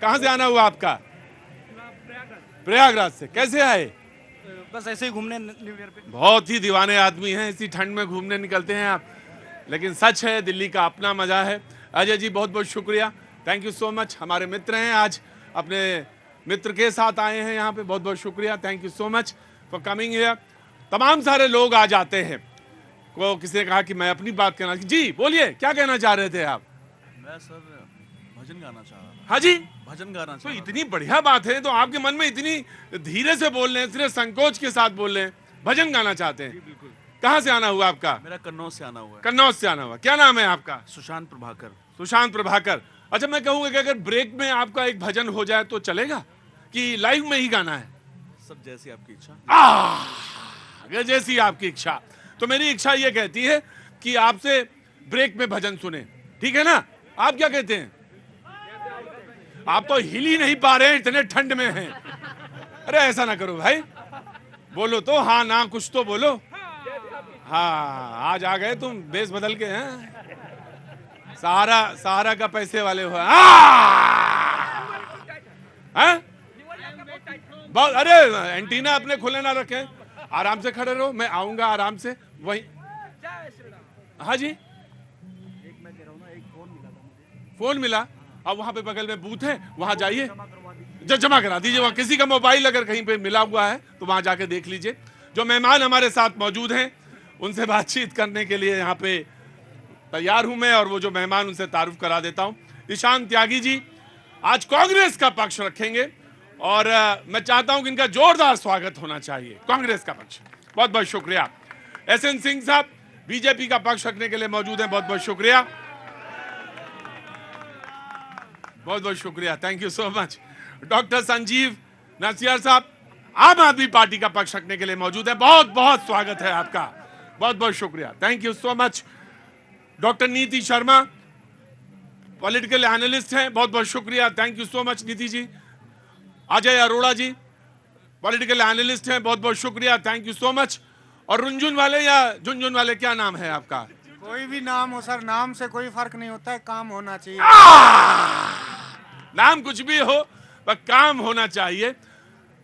कहाँ से आना हुआ आपका? प्रयागराज से। कैसे आए? बस ऐसे ही घूमने न्यू ईयर पे। बहुत ही दीवाने आदमी हैं, इसी ठंड में घूमने निकलते हैं आप, लेकिन सच है दिल्ली का अपना मजा है। अजय जी बहुत बहुत शुक्रिया, थैंक यू सो मच। हमारे मित्र हैं, आज अपने मित्र के साथ आए हैं यहाँ पे, बहुत बहुत शुक्रिया, thank you so much for coming here. तमाम सारे लोग आ जाते हैं। को किसी ने कहा कि मैं अपनी बात कहना, जी बोलिए क्या कहना चाह रहे थे आप? मैं सर भजन गाना चाह रहा था। हाँ जी, भजन गाना तो चाह रहा इतनी बढ़िया बात है, तो आपके मन में इतनी धीरे से बोल रहे हैं, सिर्फ संकोच के साथ बोल रहे हैं, भजन गाना चाहते हैं। बिल्कुल। कहाँ से आना हुआ आपका? मेरा कन्नौज से आना हुआ है। कन्नौज से आना हुआ। क्या नाम है आपका? सुशांत प्रभाकर। सुशांत प्रभाकर। अच्छा, मैं कहूंगा कि अगर ब्रेक में आपका एक भजन हो जाए तो चलेगा, कि लाइव में ही गाना है? सब जैसी आपकी इच्छा। अगर जैसी आपकी इच्छा। तो मेरी इच्छा ये कहती है कि आपसे ब्रेक में भजन सुने, ठीक है ना? आप क्या कहते हैं? आप तो हिल ही नहीं पा रहे हैं, इतने ठंड में हैं। अरे ऐसा ना करो भाई, बोलो तो हाँ ना, कुछ तो बोलो। हाँ, आज आ गए तुम बेस बदल के हैं। सहारा का पैसे वाले हो। बहुत, अरे एंटीना अपने खुले ना रखें, आराम से खड़े रहो, मैं आऊंगा आराम से वही। हाँ जी, फोन मिला, अब वहां पे बगल में बूथ है, वहां जाइए, जमा करा दीजिए। वहां किसी का मोबाइल अगर कहीं पे मिला हुआ है तो वहां जाके देख लीजिए। जो मेहमान हमारे साथ मौजूद हैं उनसे बातचीत करने के लिए यहाँ पे तैयार हूं मैं, और वो जो मेहमान उनसे तारुफ करा देता हूं। ईशान त्यागी जी आज कांग्रेस का पक्ष रखेंगे, और मैं चाहता हूं कि इनका जोरदार स्वागत होना चाहिए, कांग्रेस का पक्ष। बहुत बहुत शुक्रिया। एसएन सिंह साहब बीजेपी का पक्ष रखने के लिए मौजूद हैं, बहुत बहुत शुक्रिया, बहुत बहुत शुक्रिया, thank you so much. Doctor Sanjeev नसियार साहब आम आदमी पार्टी का पक्ष रखने के लिए मौजूद है, बहुत बहुत स्वागत है आपका, बहुत बहुत शुक्रिया, thank you so much. Doctor नीति शर्मा पॉलिटिकल एनालिस्ट हैं, बहुत बहुत शुक्रिया, थैंक यू सो मच नीति जी। अजय अरोड़ा जी पॉलिटिकल एनालिस्ट हैं, बहुत बहुत शुक्रिया, थैंक यू सो मच। और रुंझुन वाले या झुनझुन वाले, क्या नाम है आपका? कोई भी नाम हो सर, नाम से कोई फर्क नहीं होता है, काम होना चाहिए। नाम कुछ भी हो पर काम होना चाहिए।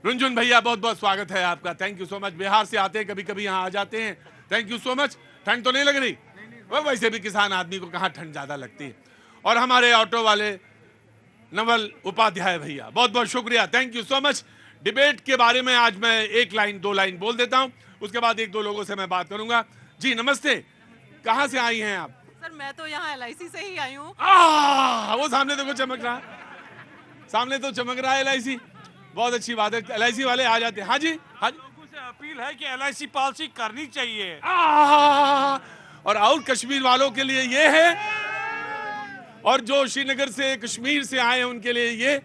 रुंझुन भैया बहुत बहुत स्वागत है आपका, thank you so much. Bihar से आते हैं, कभी कभी यहाँ आ जाते हैं, थैंक यू सो मच। ठंड तो नहीं लग रही? वैसे भी किसान आदमी को कहाँ ठंड ज्यादा लगती है। और हमारे ऑटो वाले नवल उपाध्याय भैया, बहुत बहुत शुक्रिया, thank you so much. Debate के बारे में आज मैं एक लाइन दो लाइन बोल देता हूं, उसके बाद एक दो लोगों से मैं बात करूंगा। जी नमस्ते, कहां से आई हैं आप? सर मैं तो यहाँ LIC से ही आई हूँ। वो सामने देखो चमक रहा है, सामने तो चमक रहा है LIC, बहुत अच्छी बात है, LIC वाले आ जाते हैं। हाँ जी, हाँ जी। लोगों से अपील है कि LIC पॉलिसी करनी चाहिए। और कश्मीर वालों के लिए ये है, और जो श्रीनगर से कश्मीर से आए हैं उनके लिए ये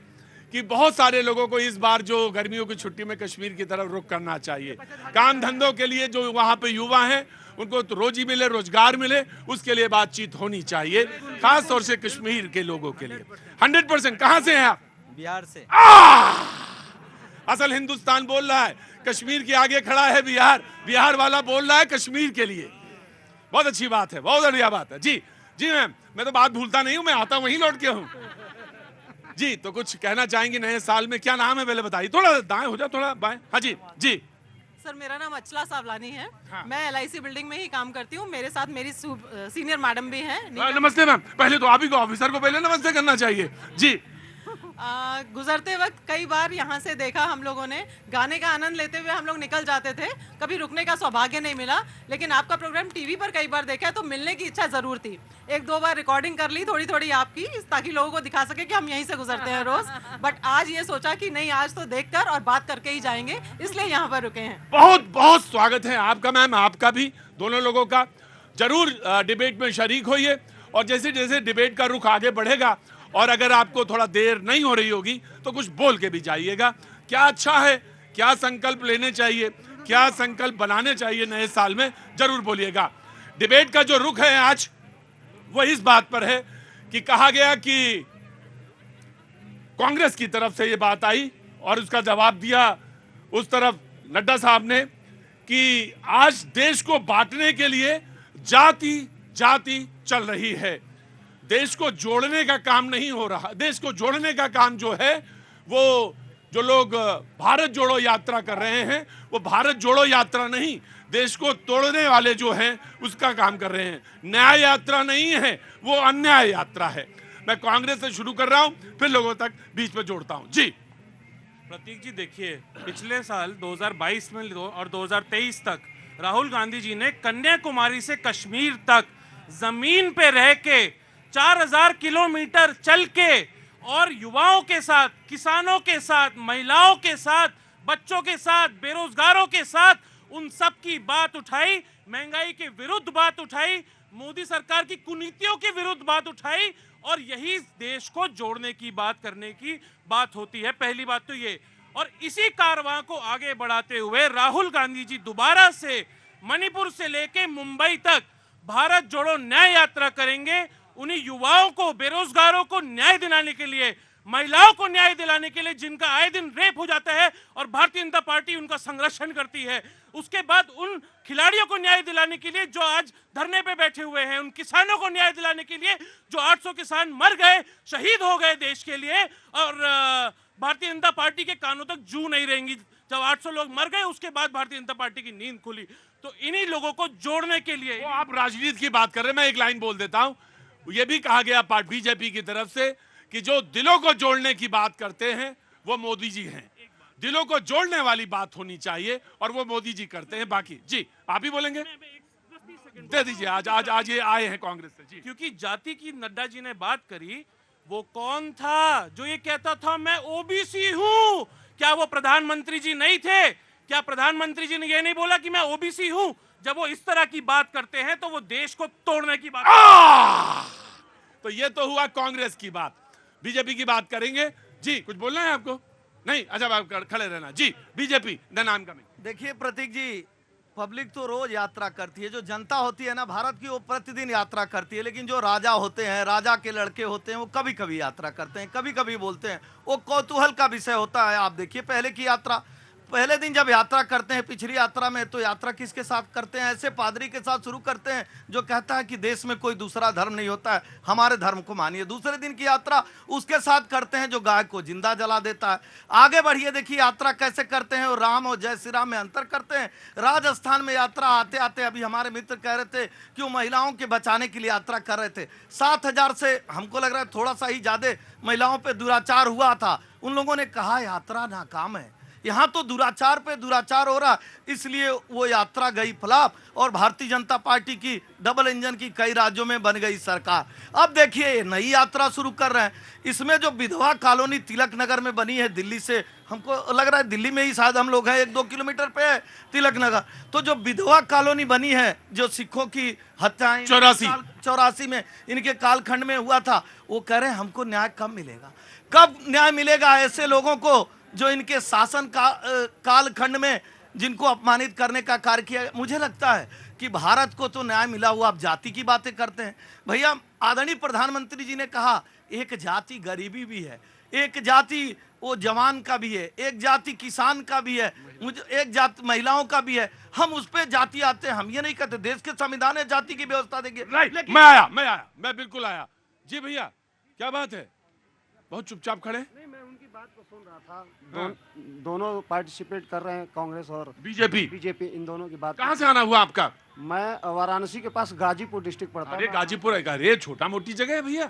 कि बहुत सारे लोगों को इस बार जो गर्मियों की छुट्टी में कश्मीर की तरफ रुख करना चाहिए। काम धंधों के लिए जो वहां पे युवा हैं उनको तो रोजी मिले, रोजगार मिले, उसके लिए बातचीत होनी चाहिए, खास तौर से कश्मीर के लोगों के लिए। 100%। कहां से हैं आप? बिहार से। असल हिंदुस्तान बोल रहा है, कश्मीर के आगे खड़ा है बिहार, बिहार वाला बोल रहा है कश्मीर के लिए। बहुत अच्छी बात है, बहुत बढ़िया बात है। जी जी मैम, मैं तो बात भूलता नहीं हूं, मैं आता वहीं लौट के हूं। जी, तो कुछ कहना चाहेंगे नए साल में? क्या नाम है पहले बताइए, थोड़ा दाएं हो जाओ, थोड़ा बाएं। हाँ जी जी। सर मेरा नाम अचला सावलानी है। हाँ। मैं LIC बिल्डिंग में ही काम करती हूँ, मेरे साथ मेरी सीनियर मैडम भी हैं। नमस्ते मैम, पहले तो आप ही को ऑफिसर को पहले नमस्ते करना चाहिए। जी। गुजरते वक्त कई बार यहाँ से देखा हम लोगों ने, गाने का आनंद लेते हुए हम लोग निकल जाते थे, कभी रुकने का सौभाग्य नहीं मिला, लेकिन आपका प्रोग्राम टीवी पर कई बार देखा है, तो मिलने की इच्छा जरूर थी। एक दो बार रिकॉर्डिंग कर ली थोड़ी थोड़ी आपकी, ताकि लोगों को दिखा सके कि हम यहीं से गुजरते हैं रोज, बट आज ये सोचा कि नहीं, आज तो देखकर और बात करके ही जाएंगे, इसलिए यहाँ पर रुके हैं। बहुत बहुत स्वागत है आपका मैम, आपका भी, दोनों लोगों का। जरूर डिबेट में शरीक होइए, और जैसे जैसे डिबेट का रुख आगे बढ़ेगा, और अगर आपको थोड़ा देर नहीं हो रही होगी तो कुछ बोल के भी जाइएगा। क्या अच्छा है, क्या संकल्प लेने चाहिए, क्या संकल्प बनाने चाहिए नए साल में, जरूर बोलिएगा। डिबेट का जो रुख है आज वो इस बात पर है कि कहा गया कि कांग्रेस की तरफ से ये बात आई और उसका जवाब दिया उस तरफ नड्डा साहब ने कि आज देश को बांटने के लिए जाति जाति चल रही है, देश को जोड़ने का काम नहीं हो रहा। देश को जोड़ने का काम जो है, वो जो लोग भारत जोड़ो यात्रा कर रहे हैं, वो भारत जोड़ो यात्रा नहीं, देश को तोड़ने वाले जो हैं उसका काम कर रहे हैं। न्याय यात्रा नहीं है, वो अन्याय यात्रा है। मैं कांग्रेस से शुरू कर रहा हूं, फिर लोगों तक बीच में जोड़ता हूं। जी प्रतीक जी, देखिए पिछले साल 2022 में और 2023 तक राहुल गांधी जी ने कन्याकुमारी से कश्मीर तक जमीन पे रह के 4000 किलोमीटर चल के और युवाओं के साथ, किसानों के साथ, महिलाओं के साथ, बच्चों के साथ, बेरोजगारों के साथ उन सब की बात उठाई, महंगाई के विरुद्ध बात उठाई, मोदी सरकार की कुनीतियों के विरुद्ध बात उठाई, और यही देश को जोड़ने की बात करने की बात होती है। पहली बात तो ये, और इसी कारवां को आगे बढ़ाते हुए राहुल गांधी जी दोबारा से मणिपुर से लेके मुंबई तक भारत जोड़ो न्याय यात्रा करेंगे। उन्हीं युवाओं को, बेरोजगारों को न्याय दिलाने के लिए, महिलाओं को न्याय दिलाने के लिए जिनका आए दिन रेप हो जाता है और भारतीय जनता पार्टी उनका संरक्षण करती है, उसके बाद उन खिलाड़ियों को न्याय दिलाने के लिए जो आज धरने पे बैठे हुए हैं, उन किसानों को न्याय दिलाने के लिए जो 800 किसान मर गए, शहीद हो गए देश के लिए, और भारतीय जनता पार्टी के कानों तक जू नहीं रहेंगी। जब 800 लोग मर गए, उसके बाद भारतीय जनता पार्टी की नींद खुली। तो इन्हीं लोगों को जोड़ने के लिए, वो आप राजनीति की बात कर रहे हैं, मैं एक लाइन बोल देता हूं। ये भी कहा गया बीजेपी की तरफ से कि जो दिलों को जोड़ने की बात करते हैं वो मोदी जी हैं। दिलों को जोड़ने वाली बात होनी चाहिए और वो मोदी जी करते हैं। बाकी जी आप ही बोलेंगे, दे दीजिए। आज ये आए हैं कांग्रेस से। जी, क्योंकि जाति की नड्डा जी ने बात करी, वो कौन था जो ये कहता था मैं ओबीसी हूं? क्या वो प्रधानमंत्री जी नहीं थे? क्या प्रधानमंत्री जी ने ये नहीं बोला कि मैं ओबीसी हूं? जब वो इस तरह की बात करते हैं तो वो देश को तोड़ने की बात। तो ये तो हुआ कांग्रेस की बात। बीजेपी की बात करेंगे। जी कुछ बोलना है आपको? नहीं, अच्छा आप खड़े रहना। जी बीजेपी नाम का। देखिए प्रतीक जी, पब्लिक तो रोज यात्रा करती है, जो जनता होती है ना भारत की, वो प्रतिदिन यात्रा करती है, लेकिन जो राजा होते हैं, राजा के लड़के होते हैं, वो कभी कभी यात्रा करते हैं, कभी कभी बोलते हैं। वो कौतूहल का विषय होता है। आप देखिए पहले की यात्रा, पहले दिन जब यात्रा करते हैं, पिछली यात्रा में तो यात्रा किसके साथ करते हैं? ऐसे पादरी के साथ शुरू करते हैं जो कहता है कि देश में कोई दूसरा धर्म नहीं होता है, हमारे धर्म को मानिए। दूसरे दिन की यात्रा उसके साथ करते हैं जो गाय को जिंदा जला देता है। आगे बढ़िए, देखिए यात्रा कैसे करते हैं, और राम और जय श्री राम में अंतर करते हैं। राजस्थान में यात्रा आते आते अभी हमारे मित्र कह रहे थे कि वो महिलाओं के बचाने के लिए यात्रा कर रहे थे। 7000 से हमको लग रहा है थोड़ा सा ही ज्यादा महिलाओं पर दुराचार हुआ था। उन लोगों ने कहा यात्रा नाकाम है, यहाँ तो दुराचार पे दुराचार हो रहा, इसलिए वो यात्रा गई फ्लॉप, और भारतीय जनता पार्टी की डबल इंजन की कई राज्यों में बन गई सरकार। अब देखिए नई यात्रा शुरू कर रहे हैं। इसमें जो विधवा कॉलोनी तिलक नगर में बनी है दिल्ली से, हमको लग रहा है दिल्ली में ही शायद हम लोग हैं, 1-2 किलोमीटर पे है तिलक नगर। तो जो विधवा कॉलोनी बनी है, जो सिखों की हत्याएं 84 में इनके कालखंड में हुआ था, वो कह रहे हैं हमको न्याय कब मिलेगा? कब न्याय मिलेगा ऐसे लोगों को जो इनके शासन कालखंड में जिनको अपमानित करने का कार्य किया? मुझे लगता है कि भारत को तो न्याय मिला हुआ, आप जाति की बातें करते हैं। भैया आदरणीय प्रधानमंत्री जी ने कहा एक जाति गरीबी भी है, एक जाति वो जवान का भी है, एक जाति किसान का भी है, मुझे एक जाति महिलाओं का भी है। हम उस पर जाति आते हैं, हम ये नहीं कहते देश के संविधान है जाति की व्यवस्था देंगे। मैं बिल्कुल आया। जी भैया क्या बात है, बहुत चुपचाप खड़े? उनकी बात को सुन रहा था। दोनों पार्टिसिपेट कर रहे हैं, कांग्रेस और बीजेपी इन दोनों की बात। कहाँ से आना हुआ आपका? मैं वाराणसी के पास गाजीपुर डिस्ट्रिक्ट पड़ता है। अरे गाजीपुर है, अरे छोटा मोटी जगह है भैया,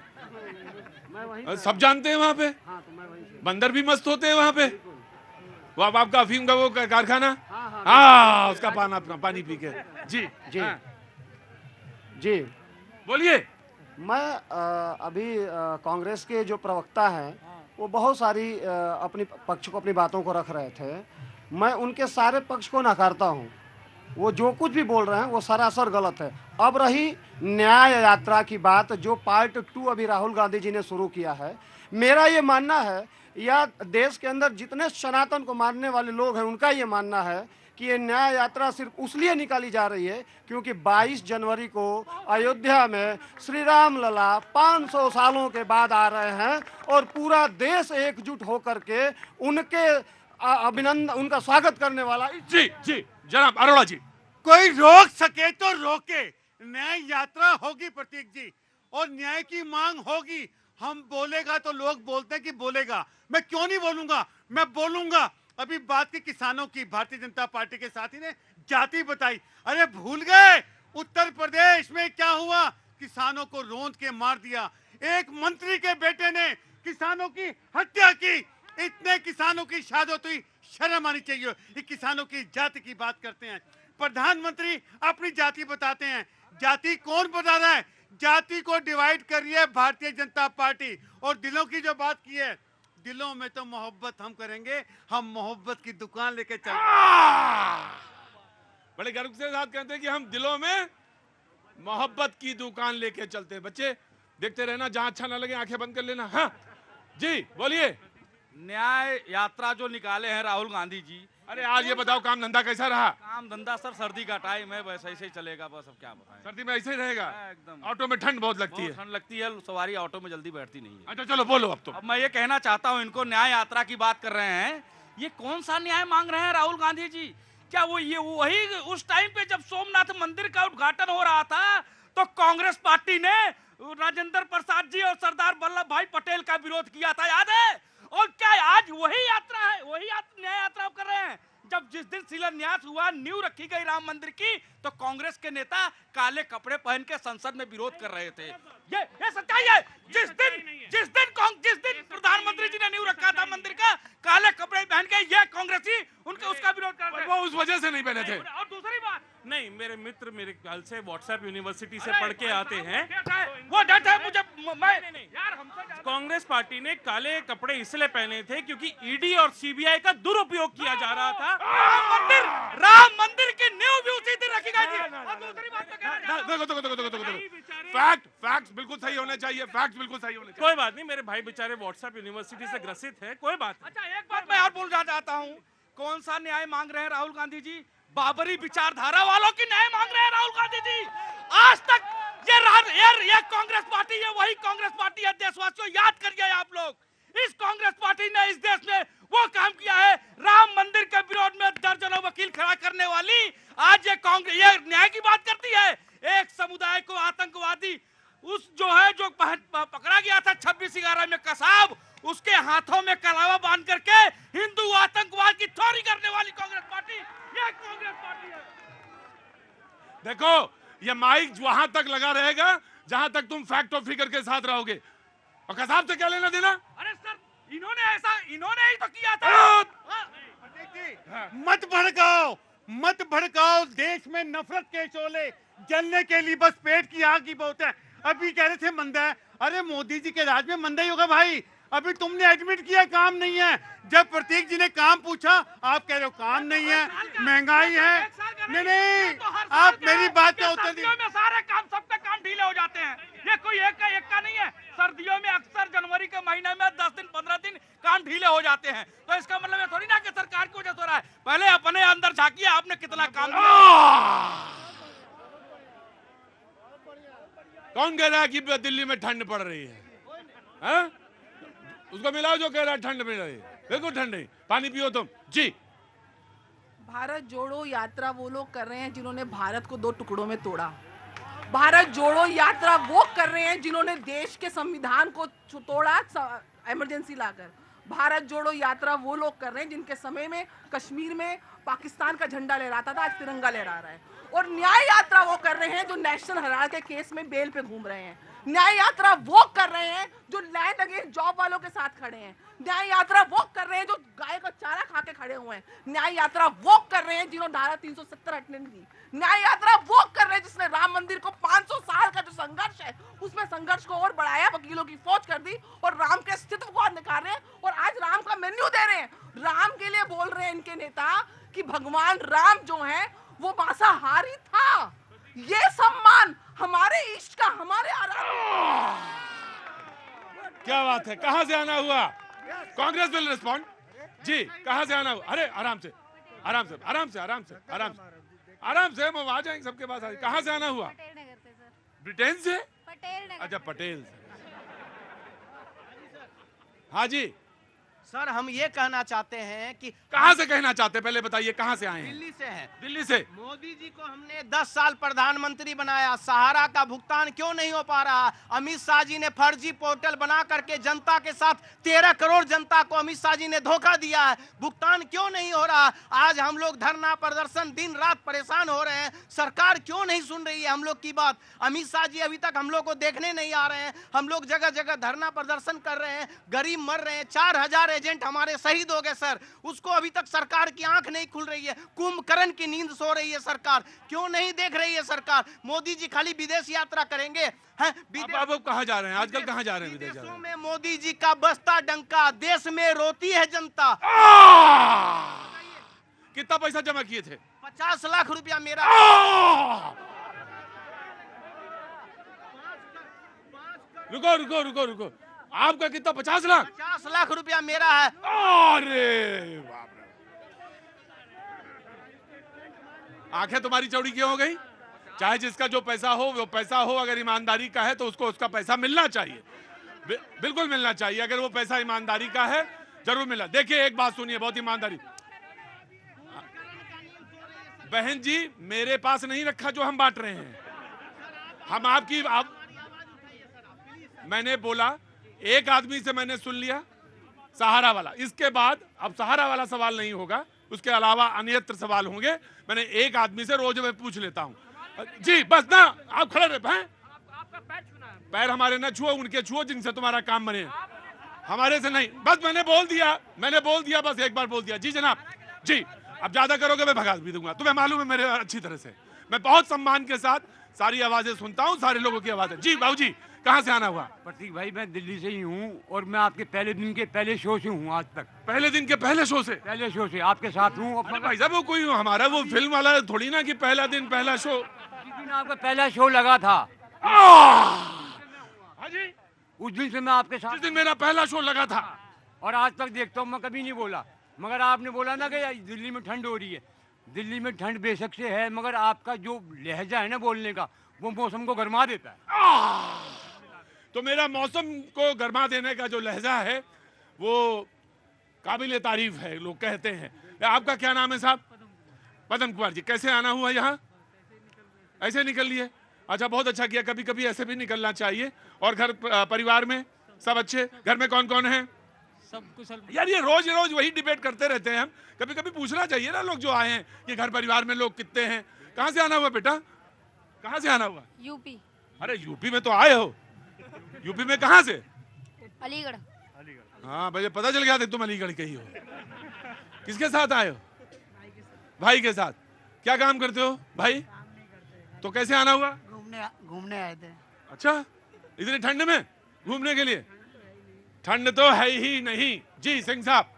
मैं वहीं सब जानते हैं वहाँ पे। हाँ, तो मैं वहीं से। बंदर भी मस्त होते हैं वहाँ पे। वो अब आपका अफीम का वो कारखाना, हाँ, हाँ उसका पानी पी के। जी जी हाँ। जी बोलिए। मैं अभी कांग्रेस के जो प्रवक्ता हैं वो बहुत सारी अपनी पक्ष को, अपनी बातों को रख रहे थे। मैं उनके सारे पक्ष को नकारता हूँ। वो जो कुछ भी बोल रहे हैं वो सरासर गलत है। अब रही न्याय यात्रा की बात, जो पार्ट 2 अभी राहुल गांधी जी ने शुरू किया है, मेरा ये मानना है, या देश के अंदर जितने सनातन को मानने वाले लोग हैं उनका ये मानना है कि ये न्याय यात्रा सिर्फ उसलिए निकाली जा रही है क्योंकि 22 जनवरी को अयोध्या में श्री राम लला 500 सालों के बाद आ रहे हैं, और पूरा देश एकजुट होकर के उनके अभिनंदन, उनका स्वागत करने वाला। जी जी जनाब अरोड़ा जी। कोई रोक सके तो रोके, न्याय यात्रा होगी प्रतीक जी, और न्याय की मांग होगी। हम बोलेगा तो लोग बोलते हैं कि बोलेगा, मैं क्यों नहीं बोलूंगा, मैं बोलूंगा। अभी बात की किसानों की, भारतीय जनता पार्टी के साथी ने जाति बताई। अरे भूल गए उत्तर प्रदेश में क्या हुआ? किसानों को रौंद के मार दिया। एक मंत्री के बेटे ने किसानों की हत्या की। इतने किसानों की शहादत हुई, शर्म आनी चाहिए। ये किसानों की जाति की बात करते हैं। प्रधानमंत्री अपनी जाति बताते हैं। जाति कौन बता रहा है? जाति को डिवाइड कर रही है भारतीय जनता पार्टी। और दिलों की जो बात की है, दिलों में तो मोहब्बत हम करेंगे, हम मोहब्बत की दुकान लेके चलेंगे। बड़े गर्व के साथ कहते हैं कि हम दिलों में मोहब्बत की दुकान लेके चलते हैं। बच्चे देखते रहना, जहां अच्छा ना लगे आंखें बंद कर लेना। हाँ जी बोलिए। न्याय यात्रा जो निकाले हैं राहुल गांधी जी, अरे आज ये बताओ काम धंधा कैसा रहा? काम धंधा सर सर्दी का टाइम है, बस ऐसे ही चलेगा, बस अब क्या बताएं। सर्दी में ऐसे ही रहेगा? एकदम। ऑटो में ठंड बहुत लगती है। ठंड लगती है, सवारी ऑटो में जल्दी बैठती नहीं है। अच्छा चलो बोलो अब तो। अब मैं ये कहना चाहता हूँ, इनको न्याय यात्रा की बात कर रहे हैं, ये कौन सा न्याय मांग रहे हैं राहुल गांधी जी? क्या वो ये वही उस टाइम पे जब सोमनाथ मंदिर का उद्घाटन हो रहा था तो कांग्रेस पार्टी ने राजेंद्र प्रसाद जी और सरदार वल्लभ भाई पटेल का विरोध किया था, याद है? और क्या आज वही यात्रा है, वही न्याय यात्रा कर रहे हैं? जब जिस दिन शिलान्यास हुआ, नींव रखी गई राम मंदिर की, तो कांग्रेस के नेता काले कपड़े पहन के संसद में विरोध कर रहे थे। ये सच्चाई है। जिस दिन प्रधानमंत्री जी ने नींव रखा था मंदिर का, काले कपड़े पहन के ये कांग्रेसी उनके उसका विरोध कर रहे थे। वो उस वजह से नहीं पहने थे। और दूसरी बात, नहीं, मेरे मित्र मेरे ख्याल से व्हाट्सएप यूनिवर्सिटी से पढ़ के आते हैं। वो डर है मुझे, मैं यार हमसे कांग्रेस पार्टी ने काले कपड़े इसलिए पहने थे क्योंकि ईडी और सीबीआई का दुरुपयोग किया जा रहा था। राम मंदिर की नींव भी उसी दिन रखी गई थी। और दूसरी बात तो कह रहा है, फैक्ट्स बिल्कुल सही होने चाहिए। फैक्ट्स बिल्कुल सही होने चाहिए। कोई बात नहीं, मेरे भाई बेचारे व्हाट्सएप यूनिवर्सिटी से ग्रसित है, कोई बात नहीं। अच्छा एक बात मैं और बोलना चाहता हूँ, कौन सा न्याय मांग रहे हैं राहुल गांधी जी? बाबरी विचारधारा वालों की न्याय मांग रहे हैं राहुल गांधी जी। आज तक ये कांग्रेस पार्टी, ये वही कांग्रेस पार्टी है। देशवासियों याद करिए आप लोग, इस कांग्रेस पार्टी ने इस देश में वो काम किया है, राम मंदिर के विरोध में दर्जनों वकील खड़ा करने वाली आज ये कांग्रेस ये न्याय की बात करती है। एक समुदाय को आतंकवादी जो पकड़ा गया था 26/11 में कसाब, उसके हाथों में कलावा बांध करके हिंदू आतंकवाद की थ्योरी करने वाली कांग्रेस पार्टी, ये कांग्रेस पार्टी है। देखो ये माइक वहां तक लगा रहेगा जहां तक तुम फैक्ट और फिगर के साथ रहोगे। और कसाब से क्या लेना देना? अरे सर इन्होंने ही तो किया था। मत भड़काओ। देश में नफरत के शोले जलने के लिए बस पेट की आग ही बहुत है। अभी कह रहे थे मंदा है, अरे मोदी जी के राज में मंदा ही होगा भाई। अभी तुमने एडमिट किया काम नहीं है। जब प्रतीक जी ने काम पूछा आप कह रहे हो काम नहीं है, महंगाई है। नहीं, आप मेरी बात का उत्तर दीजिए। में सारे काम, सबके काम ढीले हो जाते हैं। ये कोई एक का नहीं है। सर्दियों में अक्सर जनवरी के महीने में 10 दिन 15 दिन काम ढीले हो जाते हैं। तो इसका मतलब ये थोड़ी ना कि सरकार की वजह से हो रहा है। पहले अपने अंदर झांकिए, आपने कितना काम किया। कौन कह रहा है कि दिल्ली में ठंड पड़ रही है? उसको मिलाओ जो कह रहा है ठंड पड़ रही है। बिल्कुल ठंड नहीं। पानी पियो तुम जी। भारत जोड़ो यात्रा वो लोग कर रहे हैं जिन्होंने भारत को 2 टुकड़ों में तोड़ा। भारत जोड़ो यात्रा वो कर रहे हैं जिन्होंने देश के संविधान को तोड़ा इमरजेंसी लाकर। भारत जोड़ो यात्रा वो लोग कर रहे हैं जिनके समय में कश्मीर में पाकिस्तान का झंडा लहराता था, आज तिरंगा लहरा रहा है। और न्याय यात्रा वो कर रहे हैं जो नेशनल हेराल्ड के केस में बेल पे घूम रहे हैं। न्याय यात्रा वो कर रहे हैं जो लैंड अगेंस्ट जॉब वालों के साथ खड़े हैं। न्याय यात्रा वो कर रहे हैं जो गाय का चारा खा के खड़े हुए हैं। न्याय यात्रा वो कर रहे हैं जिन्होंने धारा 370 हटने दी। न्याय यात्रा वो कर रहे हैं जिसने राम मंदिर को 500 साल का जो संघर्ष है उसमें संघर्ष को और बढ़ाया, वकीलों की फौज कर दी और राम के अस्तित्व को आज निकाल रहे हैं और आज राम का मेन्यू दे रहे हैं। राम के लिए बोल रहे हैं इनके नेता कि भगवान राम जो है वो मांसाहारी था। ये सम्मान हमारे इष्ट का, हमारे क्या बात है? कहां से आना हुआ? कांग्रेस विल रिस्पॉन्ड जी। कहां से आना हुआ? अरे आराम से हम आ जाएंगे सबके पास। कहां से आना हुआ? ब्रिटेन से? अच्छा पटेल से। हाँ जी सर हम ये कहना चाहते हैं कि कहां से कहना चाहते हैं, पहले बताइए कहां से आए हैं? दिल्ली से हैं। दिल्ली से। मोदी जी को हमने 10 साल प्रधानमंत्री बनाया, सहारा का भुगतान क्यों नहीं हो पा रहा? अमित शाह जी ने फर्जी पोर्टल बना करके जनता के साथ 13 करोड़ जनता को अमित शाह जी ने धोखा दिया है, भुगतान क्यों नहीं हो रहा? आज हम लोग धरना प्रदर्शन दिन रात परेशान हो रहे हैं, सरकार क्यों नहीं सुन रही है हम लोग की बात? अमित शाह जी अभी तक हम लोग को देखने नहीं आ रहे हैं, हम लोग जगह जगह धरना प्रदर्शन कर रहे हैं, गरीब मर रहे हैं, 4000 एजेंट हमारे शहीद हो गए सर, उसको अभी तक सरकार की आंख नहीं खुल रही है, कुंभकर्ण की नींद सो रही है सरकार, क्यों नहीं देख रही है सरकार? मोदी जी खाली विदेश यात्रा करेंगे हैं? अब कहाँ जा रहे हैं आजकल, कहाँ जा रहे हैं? विदेशों में मोदी जी का बस्ता डंका, देश में रोती है जनता। कितना पैसा जमा किए थे? 50 लाख रुपया मेरा। रुको रुको रुको रुको, आपका कितना? 50 लाख? 50 लाख रुपया मेरा है। अरे बाप रे, आंखें तुम्हारी चौड़ी क्यों हो गई? चाहे जिसका जो पैसा हो वो पैसा हो, अगर ईमानदारी का है तो उसको उसका पैसा मिलना चाहिए, बिल्कुल मिलना चाहिए। अगर वो पैसा ईमानदारी का है जरूर मिला। देखिए एक बात सुनिए, बहुत ईमानदारी, बहन जी मेरे पास नहीं रखा जो हम बांट रहे हैं, हम आपकी मैंने बोला एक आदमी से मैंने सुन लिया, सहारा वाला, इसके बाद अब सहारा वाला सवाल नहीं होगा, उसके अलावा अन्यत्र सवाल होंगे। मैंने एक आदमी से रोज मैं पूछ लेता हूं। जी बस ना, आप खड़े रहे हैं, पैर हमारे ना छुओ, उनके छुओ जिनसे तुम्हारा काम बने, हमारे से नहीं। बस मैंने बोल दिया, बस एक बार बोल दिया। जी जनाब, जी अब ज्यादा करोगे मैं भगा भी दूंगा, तुम्हें मालूम है मेरे अच्छी तरह से, मैं बहुत सम्मान के साथ सारी आवाजें सुनता हूँ, सारे लोगों की आवाजें। जी बाबू जी कहाँ से आना हुआ? प्रतीक भाई मैं दिल्ली से ही हूँ और मैं आपके पहले दिन के पहले शो से हूँ आज तक। पहले दिन के पहले शो से? पहले शो से आपके साथ हूँ। भाई साहब वो कोई हमारा वो फिल्म वाला थोड़ी ना कि पहला दिन पहला शो। जिस दिन आपका पहला शो लगा था जी उस दिन से मैं आपके साथ, जिस दिन मेरा पहला शो लगा था, और आज तक देखता हूँ, मैं कभी नहीं बोला। मगर आपने बोला ना कि दिल्ली में ठंड हो रही है, दिल्ली में ठंड बेशक से है, मगर आपका जो लहजा है ना बोलने का, वो मौसम को गरमा देता है। तो मेरा मौसम को गरमा देने का जो लहजा है वो काबिल तारीफ है, लोग कहते हैं। आपका क्या नाम है साहब? पदम कुमार जी। कैसे आना हुआ यहाँ? ऐसे निकल लिए? अच्छा बहुत अच्छा किया, कभी कभी ऐसे भी निकलना चाहिए। और घर परिवार में सब अच्छे? घर में कौन कौन है? सब कुशल। यार ये रोज रोज वही डिबेट करते रहते हैं हम, कभी कभी पूछना चाहिए ना लोग जो आए हैं कि घर परिवार में लोग कितने हैं। कहाँ से आना हुआ बेटा? कहाँ से आना हुआ? यूपी। अरे यूपी में तो आए हो, यूपी में कहाँ से? अलीगढ़। हाँ मुझे पता चल गया था तुम अलीगढ़ के ही हो। किसके साथ आए हो? भाई के साथ। क्या काम करते हो भाई? तो कैसे आना हुआ? घूमने आए थे। अच्छा इतनी ठंड में घूमने के लिए? ठंड तो है ही नहीं। जी सिंह साहब।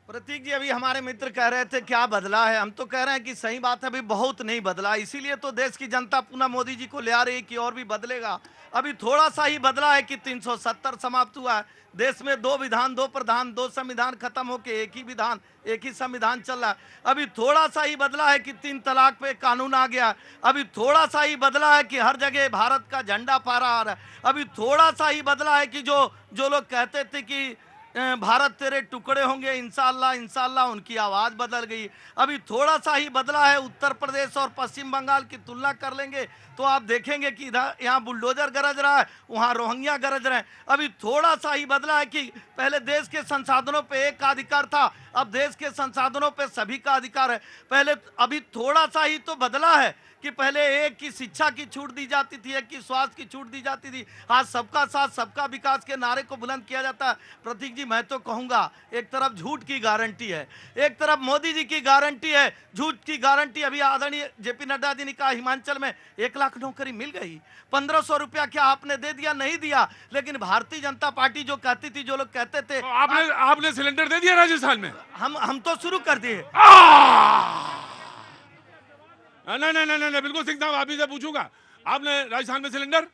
प्रतीक जी अभी हमारे मित्र कह रहे थे क्या बदला है, हम तो कह रहे हैं कि सही बात है, अभी बहुत नहीं बदला, इसीलिए तो देश की जनता पुनः मोदी जी को ले आ रही है कि और भी बदलेगा। अभी थोड़ा सा ही बदला है कि 370 समाप्त हुआ है, देश में 2 विधान 2 प्रधान 2 संविधान खत्म होके एक ही विधान एक ही संविधान चल रहा है। अभी थोड़ा सा ही बदला है कि 3 तलाक पे कानून आ गया। अभी थोड़ा सा ही बदला है कि हर जगह भारत का झंडा फहरा आ रहा है। अभी थोड़ा सा ही बदला है कि जो लोग कहते थे कि भारत तेरे टुकड़े होंगे इंशाअल्लाह इंशाअल्लाह, उनकी आवाज बदल गई। अभी थोड़ा सा ही बदला है, उत्तर प्रदेश और पश्चिम बंगाल की तुलना कर लेंगे तो आप देखेंगे कि इधर यहाँ बुलडोजर गरज रहा है, वहाँ रोहिंग्या गरज रहे हैं। अभी थोड़ा सा ही बदला है कि पहले देश के संसाधनों पे एक का अधिकार था, अब देश के संसाधनों पे सभी का अधिकार है। पहले अभी थोड़ा सा ही तो बदला है कि पहले एक की शिक्षा की छूट दी जाती थी, एक की स्वास्थ्य की छूट दी जाती थी, आज सबका साथ सबका विकास के नारे को बुलंद किया जाता है। प्रतीक जी मैं तो कहूँगा एक तरफ झूठ की गारंटी है, एक तरफ मोदी जी की गारंटी है, झूठ की गारंटी। अभी आदरणीय जेपी नड्डा जी ने कहा हिमाचल में 1 लाख नौकरी मिल गई, 1500 रुपया क्या आपने दे दिया? नहीं दिया। लेकिन भारतीय जनता पार्टी जो कहती थी, जो लोग कहते थे तो आपने सिलेंडर दे दिया राजस्थान में? हम तो शुरू कर दिए। नहीं बिल्कुल सिंह साहब आप ही से पूछूंगा, आपने राजस्थान में सिलेंडर?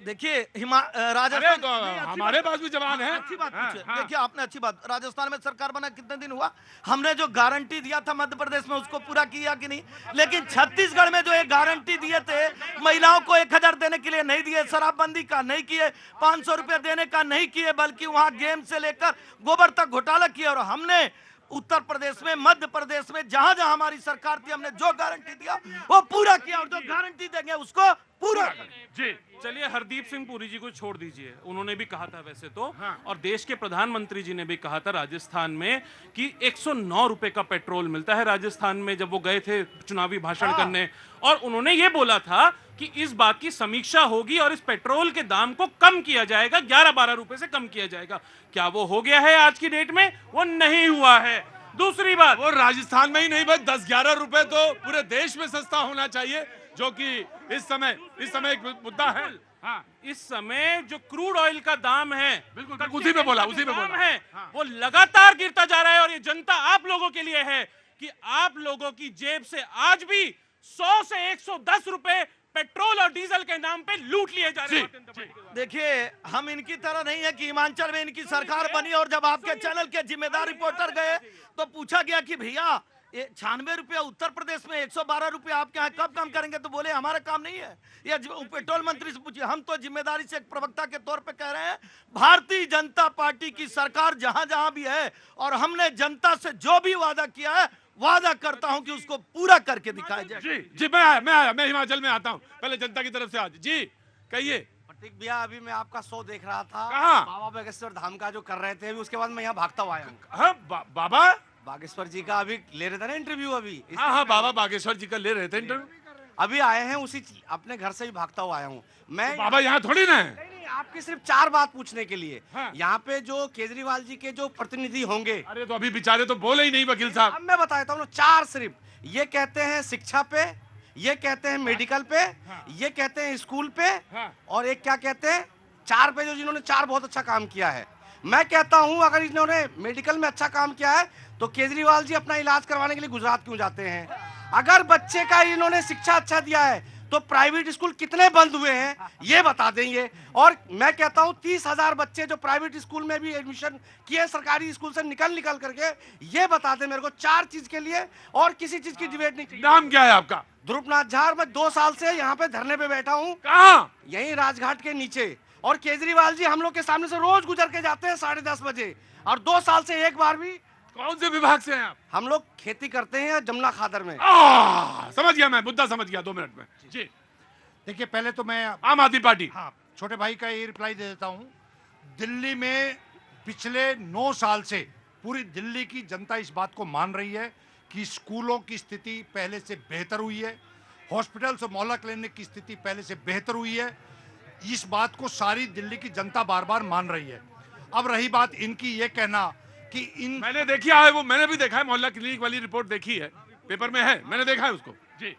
देखिए अरे राजस्थान तो हमारे पास भी जवान है। अच्छी बात पूछी। हाँ। देखिए आपने अच्छी बात, राजस्थान में सरकार बना कितने दिन हुआ, हमने जो गारंटी दिया था मध्य प्रदेश में उसको पूरा किया कि नहीं? लेकिन छत्तीसगढ़ में जो एक गारंटी दिए थे, महिलाओं को 1000 देने के लिए नहीं दिए, शराबबंदी का नहीं किए, 500 रुपए देने का नहीं किए, बल्कि वहां गेम से लेकर गोबर तक घोटाला किया। और हमने उत्तर प्रदेश में, मध्य प्रदेश में, जहां जहां हमारी सरकार थी, हमने जो गारंटी दिया वो पूरा किया, और जो गारंटी देंगे उसको पूरा जी। चलिए हरदीप सिंह पुरी जी को छोड़ दीजिए, उन्होंने भी कहा था वैसे तो, और देश के प्रधानमंत्री जी ने भी कहा था राजस्थान में कि 109 रुपए का पेट्रोल मिलता है राजस्थान में, जब वो गए थे चुनावी भाषण करने, और उन्होंने ये बोला था कि इस बात की समीक्षा होगी और इस पेट्रोल के दाम को कम किया जाएगा, 11-12 रुपए से कम किया जाएगा। क्या वो हो गया है आज की डेट में? वो नहीं हुआ है। दूसरी बात, वो राजस्थान में ही नहीं बस 10-11 रुपए तो पूरे देश में सस्ता होना चाहिए, जो कि इस समय एक मुद्दा है। हाँ, इस समय जो क्रूड ऑयल का दाम है, बिल्कुल उसी पे बोला है, वो लगातार गिरता जा रहा है। और ये जनता आप लोगों के लिए है कि आप लोगों की जेब से आज भी 100 से 110 रुपए पेट्रोल और डीजल के नाम पे लूट लिए जा रहे हैं। देखिए हम इनकी तरह नहीं है कि हिमाचल में इनकी सरकार बनी और जब आपके चैनल के जिम्मेदार रिपोर्टर गए तो पूछा गया कि भैया 96 रुपया उत्तर प्रदेश में, 112 रुपया आपके यहाँ कब कम करेंगे? तो बोले हमारा काम नहीं है। ये पेट्रोल मंत्री से पूछिए। हम तो जिम्मेदारी से एक प्रवक्ता के तौर पे कह रहे हैं, भारतीय जनता पार्टी की सरकार जहां जहां भी है और हमने जनता से जो भी वादा किया है, वादा करता हूं कि उसको पूरा करके दिखाया जाए। जी मैं हिमाचल में आता हूँ, पहले जनता की तरफ से आज जी कहिए। प्रतीक भैया, अभी मैं आपका शो देख रहा था, कहाँ? बाबा बागेश्वर धाम का जो कर रहे थे, अभी उसके बाद मैं यहाँ भागता हुआ आया हूँ। हाँ बाबा बागेश्वर जी का अभी ले रहे थे ना इंटरव्यू, अभी हाँ बाबा बागेश्वर जी का ले रहे थे इंटरव्यू, अभी आए हैं, उसी अपने घर से ही भागता हुआ आया हूँ मैं। तो बाबा यहाँ थोड़ी ना है। नहीं, आपकी सिर्फ 4 बात पूछने के लिए। हाँ। यहाँ पे जो केजरीवाल जी के जो प्रतिनिधि होंगे, अरे तो अभी बेचारे तो बोले ही नहीं वकील साहब। अब मैं बताता हूँ 4 सिर्फ, ये कहते हैं शिक्षा पे, ये कहते हैं मेडिकल पे, ये कहते हैं स्कूल पे, और एक क्या कहते हैं 4 पे, जो जिन्होंने 4 बहुत अच्छा काम किया है। मैं कहता हूं अगर इन्होंने मेडिकल में अच्छा काम किया है तो केजरीवाल जी अपना इलाज करवाने के लिए गुजरात क्यों जाते हैं? अगर बच्चे का इन्होंने शिक्षा अच्छा दिया है तो प्राइवेट स्कूल कितने बंद हुए हैं ये बता देंगे। और मैं कहता हूं 30,000 बच्चे जो प्राइवेट स्कूल में भी एडमिशन किए सरकारी स्कूल से निकल करके, ये बता दे मेरे को 4 चीज के लिए, और किसी चीज की डिबेट नहीं। नाम क्या है आपका? ध्रुवनाथ झा। मैं 2 साल से यहाँ पे धरने पे बैठा हूँ। कहाँ? यही राजघाट के नीचे। और केजरीवाल जी हम लोग के सामने से रोज गुजर के जाते हैं 10:30 बजे, और 2 साल से एक बार भी। कौन से विभाग से हैं आप? हम लोग खेती करते हैं जमुना खादर में। समझ गया, मैं मुद्दा समझ गया 2 मिनट में जी। देखिए पहले तो मैं आम आदमी पार्टी, हाँ छोटे भाई का ये रिप्लाई दे देता हूँ। दिल्ली में पिछले 9 साल से पूरी दिल्ली की जनता इस बात को मान रही है कि स्कूलों की स्थिति पहले से बेहतर हुई है, हॉस्पिटल और मोहल्ला क्लिनिक की स्थिति पहले से बेहतर हुई है। इस बात को सारी दिल्ली की जनता बार बार मान रही है। अब रही बात इनकी ये कहना कि मैंने देखी है, वो मैंने भी देखा है, मोहल्ला क्लिनिक वाली रिपोर्ट देखी है, पेपर में है, मैंने देखा है उसको जी।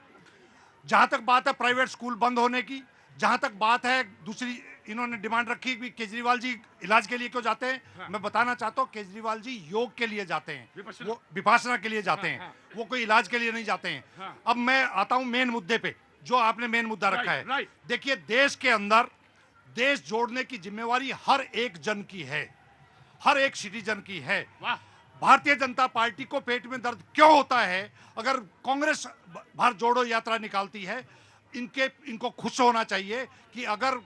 जहां तक बात है प्राइवेट स्कूल बंद होने की, जहां तक बात है दूसरी इन्होंने डिमांड रखी कि केजरीवाल जी इलाज के लिए क्यों जाते हैं। हाँ। मैं बताना चाहता हूं केजरीवाल जी योग के लिए जाते हैं, वो विपासना के लिए जाते हैं। वो कोई इलाज के लिए नहीं जाते हैं। अब मैं आता हूं मेन मुद्दे पे, जो आपने मेन मुद्दा रखा है। देखिए देश के अंदर देश जोड़ने की जिम्मेवारी हर एक जन की है, हर एक सिटीजन की है। भारतीय जनता पार्टी को पेट में दर्द क्यों होता है अगर कांग्रेस भारत जोड़ो यात्रा निकालती है? इनको खुश होना चाहिए कि अगर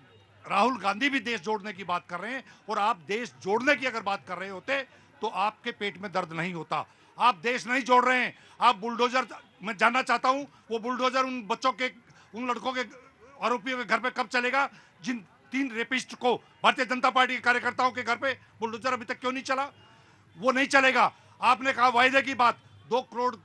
राहुल गांधी भी देश जोड़ने की बात कर रहे हैं और आप देश जोड़ने की अगर बात कर रहे होते तो आपके पेट में दर्द नहीं होता। आप देश नहीं जोड़ रहे हैं, आप बुलडोजर। मैं जानना चाहता हूं वो बुलडोजर उन बच्चों के, उन लड़कों के, आरोपियों के घर पे कब चलेगा जिन 3 रेपिस्ट को भारतीय जनता पार्टी के कार्यकर्ताओं के घर पे बुलडोजर अभी तक क्यों नहीं चला? वो नहीं चलेगा। आपने कहा वायदे की बात, 2 करोड़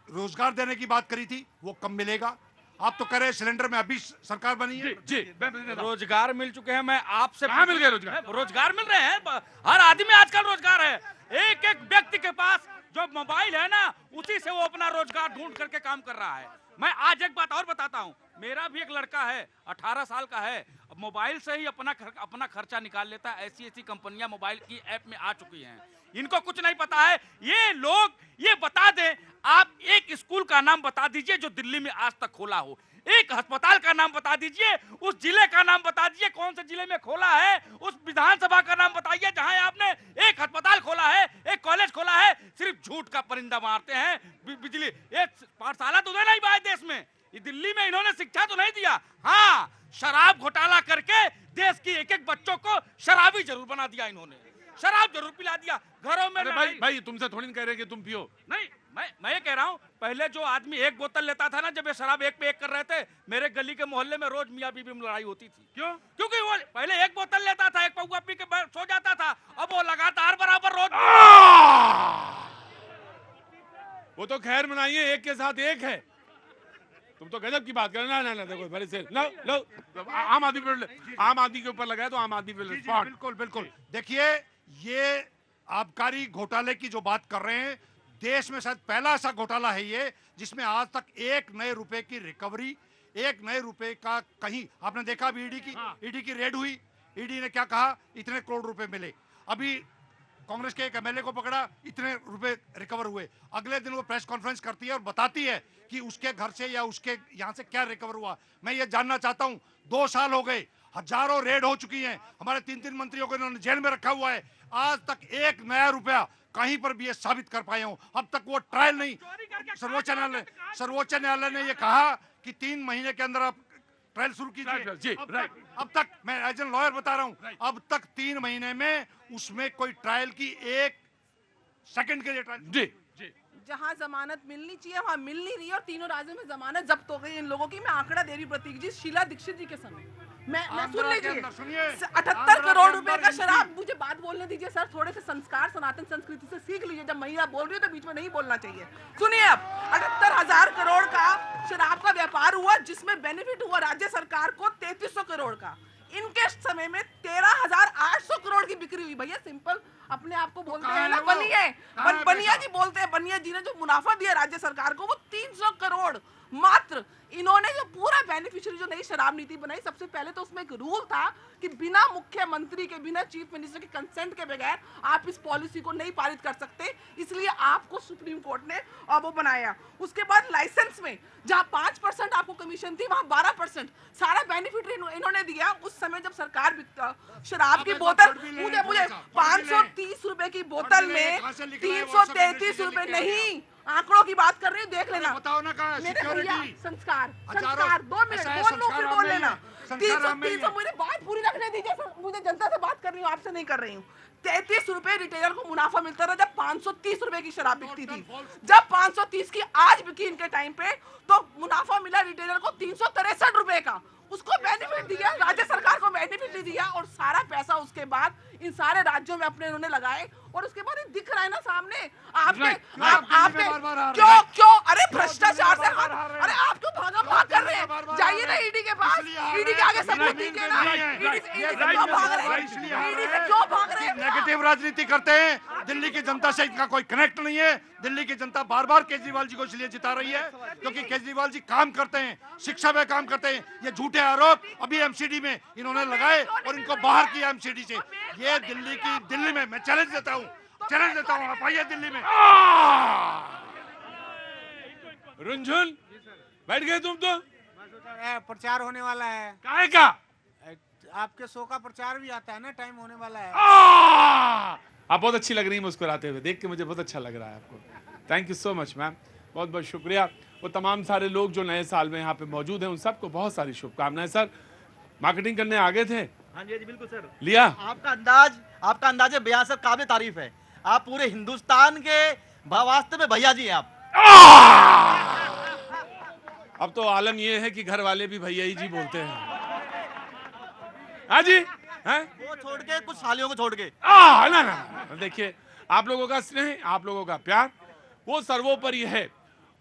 रोजगार देने की बात करी थी, वो कब मिलेगा? आप तो कह रहे हैं सिलेंडर में अभी सरकार बनी है। जी रोजगार मिल चुके हैं। मैं आपसे कहाँ मिल गए रोजगार? रोजगार मिल रहे हैं, हर आदमी में आजकल रोजगार है। एक एक व्यक्ति के पास जो मोबाइल है ना, उसी से वो अपना रोजगार ढूंढ करके काम कर रहा है। मैं आज एक बात और बताता हूँ, मेरा भी एक लड़का है 18 साल का है, मोबाइल से ही अपना खर्चा निकाल लेता है। ऐसी कंपनियां मोबाइल की ऐप में आ चुकी हैं। इनको कुछ नहीं पता है। ये लोग ये बता दें, आप एक स्कूल का नाम बता दीजिए जो दिल्ली में आज तक खोला हो, एक अस्पताल का नाम बता दीजिए, उस जिले का नाम बता दीजिए, कौन से जिले में खोला है, उस विधानसभा का नाम बताइए जहां आपने एक अस्पताल खोला है, एक कॉलेज खोला है। सिर्फ झूठ का परिंदा मारते हैं। बिजली एक पाठशाला तो नहीं पाए देश में, दिल्ली में इन्होंने शिक्षा तो नहीं दिया। हाँ, शराब घोटाला करके देश की एक एक बच्चों को शराबी जरूर बना दिया इन्होंने, शराब जरूर पिला दिया घरों में। भाई तुमसे थोड़ी कह रहे कि तुम पियो। नहीं, मैं ये कह रहा हूँ, पहले जो आदमी एक बोतल लेता था ना, जब ये शराब एक पे एक कर रहे थे, मेरे गली के मोहल्ले में रोज मियाँ बीबी में लड़ाई होती थी। क्यों? क्योंकि वो पहले एक बोतल लेता था, एक पौवा पी के सो जाता था, अब वो लगातार बराबर रोज। वो तो खैर मनाइए, एक के साथ एक है। तुम तो गजब की बात कर रहे। ना देखो बड़े से लो आम आदमी के ऊपर लगाए तो आम आदमी पे बिल्कुल बिल्कुल। देखिए, ये आबकारी घोटाले की जो बात कर रहे हैं, देश में शायद पहला ऐसा घोटाला है ये जिसमें आज तक एक नए रुपए की रिकवरी, एक नए रुपए का कहीं आपने देखा। अभी ईडी की रेड हुई, ईडी ने क्या कहा, इतने करोड़ रुपए मिले। अभी कांग्रेस के एक एमएलए को पकड़ा, इतने रुपए रिकवर हुए। अगले दिन वो प्रेस कॉन्फ्रेंस करती है और बताती है कि उसके घर से या उसके यहाँ से क्या रिकवर हुआ। मैं ये जानना चाहता हूँ, 2 साल हो गए, हजारों रेड हो चुकी हैं, हमारे 3 मंत्रियों को इन्होंने जेल में रखा हुआ है, आज तक एक नया रुपया कहीं पर भी ये साबित कर पाए हो। अब तक वो ट्रायल नहीं। सर्वोच्च न्यायालय ने ये कहा कि 3 महीने के अंदर आप ट्रायल शुरू कीजिए। अब तक मैं एज एन लॉयर बता रहा हूँ, अब तक 3 महीने में उसमें कोई ट्रायल की 1 सेकंड के लिए ट्रायल जहां जमानत मिलनी चाहिए वहां मिल नहीं रही, और तीनों राज्यों में जमानत जब्त हो गई इन लोगों की। मैं आंकड़ा दे रही प्रतीक जी, शीला दीक्षित जी के समय मैं सुन लीजिए, 78 करोड़ रुपए का शराब। मुझे बात बोलने दीजिए सर, थोड़े से संस्कार सनातन संस्कृति से सीख लीजिए। जब महिला बोल रही हो तो बीच में नहीं बोलना चाहिए। सुनिए, अब 78,000 करोड़ का शराब का व्यापार हुआ, जिसमें बेनिफिट हुआ राज्य सरकार को 3300 करोड़ का। इनके समय में 13,800 करोड़ की बिक्री हुई। भैया सिंपल अपने आप को बोलते हैं ना, बनिया जी बोलते हैं, बनिया जी ने जो मुनाफा दिया राज्य सरकार को वो 300 करोड़ मात्र। इन्होंने जो पूरा बेनिफिशियरी जो नई शराब नीति बनाई, सबसे पहले तो उसमें एक रूल था कि बिना मुख्यमंत्री के, बिना चीफ मिनिस्टर के कंसेंट के बगैर आप इस पॉलिसी को नहीं पारित कर सकते, इसलिए आपको सुप्रीम कोर्ट ने वो बनाया। उसके बाद लाइसेंस में जहां 5% आपको कमीशन थी, वहां 12% सारा बेनिफिट इन्होंने दिया। उस समय जब सरकार शराब की बोतल, मुझे 530 रुपए की बोतल में 333 रुपए नहीं, आंकड़ों की बात कर रही हूँ, देख लेना। बताओ ना कहा संस्कार 2 मिनट बोल लेना। 330 मुझे बात पूरी रखने दीजिए सर, मुझे जनता से बात कर रही हूँ, आपसे नहीं कर रही हूँ। 33 रुपए रिटेलर को मुनाफा मिलता था जब 530 रुपए की शराब बिकती थी। जब 530 की आज बिकी इनके टाइम पे, तो मुनाफा मिला रिटेलर को 363 रुपए का। उसको बेनिफिट दिया, राज्य सरकार को बेनिफिट दिया, और सारा पैसा उसके बाद इन सारे राज्यों में अपने उन्होंने लगाए। और उसके बाद दिख रहा है ना सामने आपके क्यों अरे भ्रष्टाचार से अरे आप क्यों भाग कर रहे हैं? जाइए ना ईडी के पास, ईडी के आगे सबूत दीजिए ना। ईडी से क्यों भाग रहे हैं? नेगेटिव राजनीति करते हैं। दिल्ली की जनता से इनका कोई कनेक्ट नहीं है। दिल्ली की जनता बार बार केजरीवाल जी को इसलिए जिता रही है क्योंकि केजरीवाल जी काम करते हैं, शिक्षा में काम करते हैं। ये झूठे आरोप अभी एमसीडी में इन्होंने लगाए और इनको बाहर किया एमसीडी से। ये दिल्ली में मैं चैलेंज देता हूँ, आप आइए दिल्ली में। रुंझुन बैठ गए तुम तो? प्रचार होने वाला है। काहे का? आपके शो का प्रचार भी आता है ना, टाइम होने वाला है। आप बहुत अच्छी लग रही है मुस्कुराते हुए, देख के मुझे बहुत अच्छा लग रहा है आपको। Thank you so much ma'am, बहुत बहुत शुक्रिया। वो तमाम सारे लोग जो नए साल में यहाँ पे मौजूद हैं, उन सबको बहुत सारी शुभकामनाएं। सर मार्केटिंग करने आ गए थे? हाँ जी बिल्कुल सर। लिया? आपका अंदाज है बयान सर, काबिल तारीफ है। आप पूरे हिंदुस्तान के वास्तव में भैया जी हैं आप। अब तो आलम ये है कि घर वाले भी भैया ही जी बोलते हैं। हाँ जी, हैं? वो छोड़ के, कुछ सालियों को छोड़ के। ना देखिए, आप लोगों का स्नेह, आप लोगों का प्यार वो सर्वोपरि है।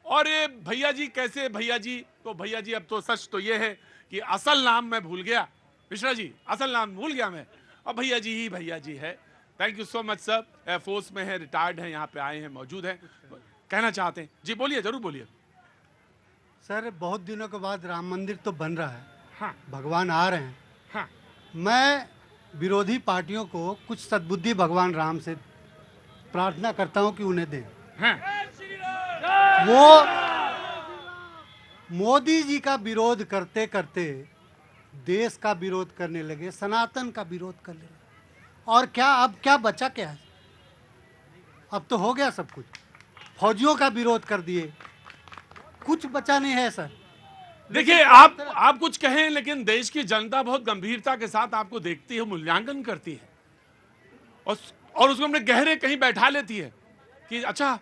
और ये भैया जी कैसे भैया जी, तो भैया जी अब तो सच तो ये है कि असल नाम मैं भूल गया, मिश्रा जी असल नाम भूल गया मैं, और भैया जी ही भैया जी है। Thank you so much sir. Air force में है, रिटायर्ड हैं, यहाँ पे आए हैं, मौजूद हैं, कहना चाहते हैं जी? बोलिए, जरूर बोलिए सर। बहुत दिनों के बाद राम मंदिर तो बन रहा है। हाँ। भगवान आ रहे हैं। हाँ। मैं विरोधी पार्टियों को कुछ सद्बुद्धि भगवान राम से प्रार्थना करता हूं कि उन्हें दें। हाँ। मोदी जी का विरोध करते करते देश का विरोध करने लगे, सनातन का विरोध करने लगे। और क्या अब क्या बचा क्या है? अब तो हो गया सब कुछ। फौजियों का विरोध कर दिए, कुछ बचा नहीं है सर। देखिए, आप कुछ कहें, लेकिन देश की जनता बहुत गंभीरता के साथ आपको देखती है, मूल्यांकन करती है और उसको अपने गहरे कहीं बैठा लेती है कि अच्छा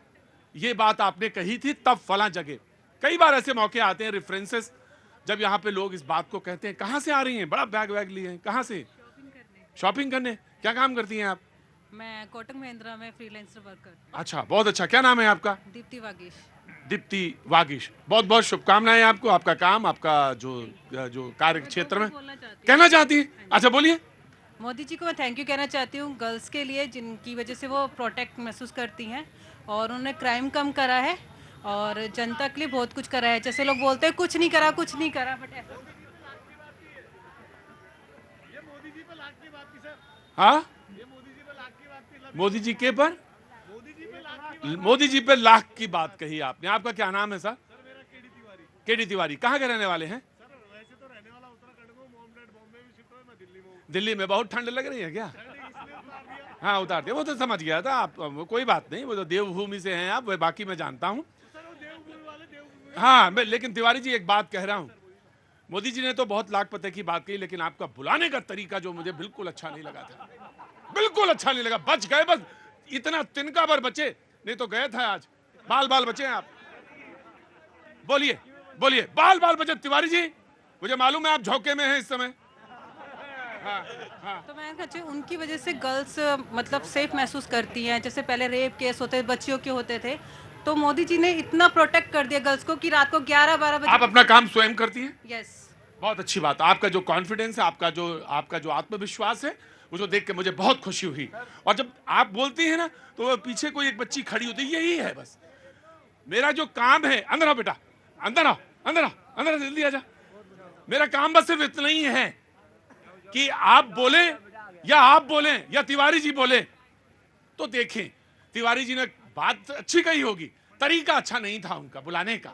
ये बात आपने कही थी तब फला जगह। कई बार ऐसे मौके आते हैं, रेफरेंसेस, जब यहाँ पे लोग इस बात को कहते हैं। कहाँ से आ रही हैं? बड़ा बैग वैग लिए हैं, कहाँ से? शॉपिंग करने। क्या काम करती हैं आप? मैं कोटक महिंद्रा में फ्रीलांसर वर्कर। अच्छा, बहुत अच्छा। क्या नाम है आपका? दीप्ति वागीश। दीप्ति वागीश, बहुत बहुत शुभकामनाएं आपको, आपका काम, आपका जो कार्य क्षेत्र में कहना चाहती है। अच्छा बोलिए। मोदी जी को मैं थैंक यू कहना चाहती हूँ गर्ल्स के लिए, जिनकी वजह से वो प्रोटेक्ट महसूस करती हैं, और उन्होंने क्राइम कम करा है और जनता के लिए बहुत कुछ करा है। जैसे लोग बोलते हैं कुछ नहीं करा, बट ऐसा। हाँ, मोदी जी के पर मोदी जी पे लाख की बात कही आपने। आपका क्या नाम है सर? केडी तिवारी। कहाँ के रहने वाले हैं? दिल्ली में। बहुत ठंड लग रही है क्या? हाँ, उतार दिया, वो तो समझ गया था आप, कोई बात नहीं, वो तो देवभूमि से हैं आप, वो बाकी मैं जानता हूँ। हाँ, मैं लेकिन तिवारी जी एक बात कह रहा हूँ, मोदी जी ने तो बहुत लाख पते की बात कही, लेकिन आपका बुलाने का तरीका जो मुझे बिल्कुल अच्छा नहीं लगा था, बिल्कुल अच्छा नहीं लगा। बच गए, बस इतना तिनका भर बचे, नहीं तो गए थे आज। बाल बाल बचे हैं आप। बोलिए बोलिए, बाल बाल बचे। तिवारी जी, मुझे मालूम है आप झोंके में हैं इस समय। तो मैं कहती हूँ उनकी वजह से गर्ल्स मतलब सेफ महसूस करती हैं। जैसे पहले रेप केस होते, बच्चियों के होते थे, तो मोदी जी ने इतना प्रोटेक्ट कर दिया गर्ल्स को कि रात को 11-12 बजे। आप अपना काम स्वयं करती हैं? यस। बहुत अच्छी बात। आपका जो कॉन्फिडेंस है, आपका जो आत्मविश्वास है, उसको देख के मुझे बहुत खुशी हुई। और जब आप बोलती हैं ना, तो पीछे कोई एक बच्ची खड़ी होती है, यही है बस मेरा जो काम है। अंदर आओ बेटा, अंदर आओ, अंदर आओ, अंदर जल्दी आ जा। मेरा काम बस सिर्फ इतना ही है कि आप बोले या तिवारी जी बोले, तो देखें तिवारी जी ने बात अच्छी कही होगी, तरीका अच्छा नहीं था उनका बुलाने का,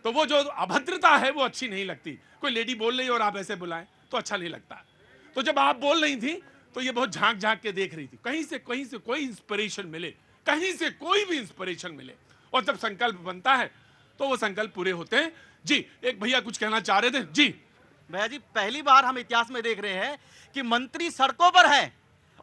तो वो जो अभद्रता है वो अच्छी नहीं लगती। कोई लेडी बोल रही और आप ऐसे बुलाएं तो अच्छा नहीं लगता। तो जब आप बोल रही थी तो ये बहुत झांक झांक के देख रही थी, कहीं से कोई इंस्पिरेशन मिले, कहीं से कोई भी इंस्पिरेशन मिले। और जब संकल्प बनता है तो वो संकल्प पूरे होते हैं। जी, एक भैया कुछ कहना चाह रहे थे। जी भैया जी, पहली बार हम इतिहास में देख रहे हैं कि मंत्री सड़कों पर हैं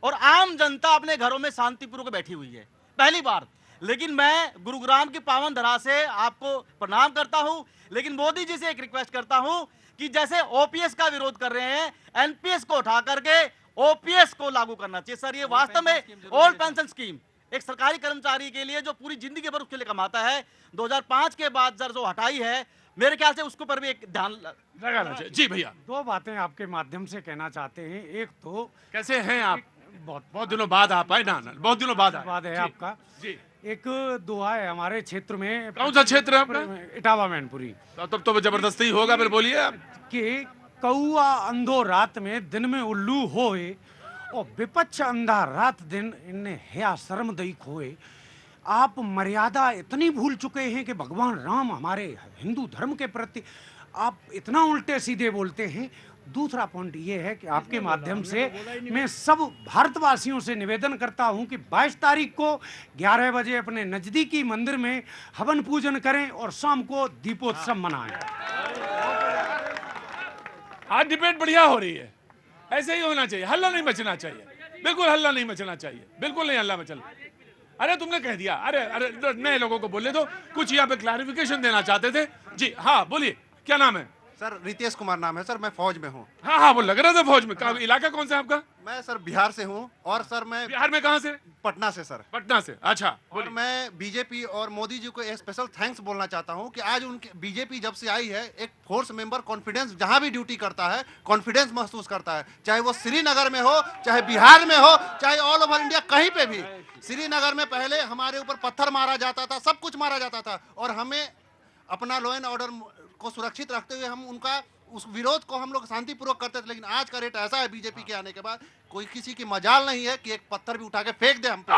और आम जनता अपने घरों में शांतिपूर्वक बैठी हुई है, पहली बार। लेकिन मैं गुरुग्राम की पावन धरा से आपको प्रणाम करता हूं, लेकिन मोदी जी से एक रिक्वेस्ट करता हूं कि जैसे ओपीएस का विरोध कर रहे हैं, एनपीएस को उठा करके ओपीएस को लागू करना चाहिए। सर, ये वास्तव में ओल्ड पेंशन स्कीम एक सरकारी कर्मचारी के लिए जो पूरी जिंदगी भर उसके लिए कमाता है, 2005 के बाद सर जो हटाई है, मेरे ख्याल से उसके ऊपर भी एक ध्यान लगाना चाहिए। जी भैया, दो बातें आपके माध्यम से कहना चाहते हैं। एक तो कैसे हैं आप? बहुत दिनों बाद आप आए ना, बहुत दिनों बाद है आपका। जी, एक दुआ है हमारे क्षेत्र में। कौन सा क्षेत्र है आपका? इटावा मैनपुरी। तब तो जबरदस्ती होगा, फिर बोलिए आप। कि कौआ अंधो रात में, दिन में उल्लू होए, और विपक्ष अंधा रात दिन, इनने हया शर्म दई खोए। आप मर्यादा इतनी भूल चुके हैं कि भगवान राम हमारे हिंदू धर्म के प्रति आप इतना उल्टे सीधे बोलते हैं। दूसरा पॉइंट ये है कि आपके माध्यम से मैं सब भारतवासियों से निवेदन करता हूं कि 22 तारीख को 11 बजे अपने नजदीकी मंदिर में हवन पूजन करें और शाम को दीपोत्सव मनाएं। आज डिबेट बढ़िया हो रही है, ऐसे ही होना चाहिए, हल्ला नहीं मचना चाहिए, बिल्कुल हल्ला नहीं मचना चाहिए, बिल्कुल नहीं हल्ला मचना। अरे तुमने कह दिया, अरे नए लोगों को बोले तो कुछ यहाँ पे क्लैरिफिकेशन देना चाहते थे। जी हाँ बोलिए, क्या नाम है? सर रितेश कुमार नाम है सर, मैं फौज में हूँ। हाँ हाँ, वो लग रहा था फौज में। इलाका कौन सा आपका? मैं सर बिहार से हूँ। और सर मैं बिहार में कहाँ से? पटना से सर। पटना से, अच्छा। और मैं बीजेपी और मोदी जी को एक स्पेशल थैंक्स बोलना चाहता हूँ कि आज उनके बीजेपी जब से आई है, एक फोर्स मेंबर कॉन्फिडेंस, जहाँ भी ड्यूटी करता है कॉन्फिडेंस महसूस करता है, चाहे वो श्रीनगर में हो, चाहे बिहार में हो, चाहे ऑल ओवर इंडिया कहीं पे भी। श्रीनगर में पहले हमारे ऊपर पत्थर मारा जाता था, सब कुछ मारा जाता था, और हमें अपना लॉ एंड ऑर्डर को सुरक्षित रखते हुए हम उनका उस विरोध को हम लोग शांतिपूर्वक करते थे। लेकिन आज का रेट ऐसा है बीजेपी के आने के बाद, कोई किसी की मजाल नहीं है कि एक पत्थर भी उठा के फेंक दे हम पे।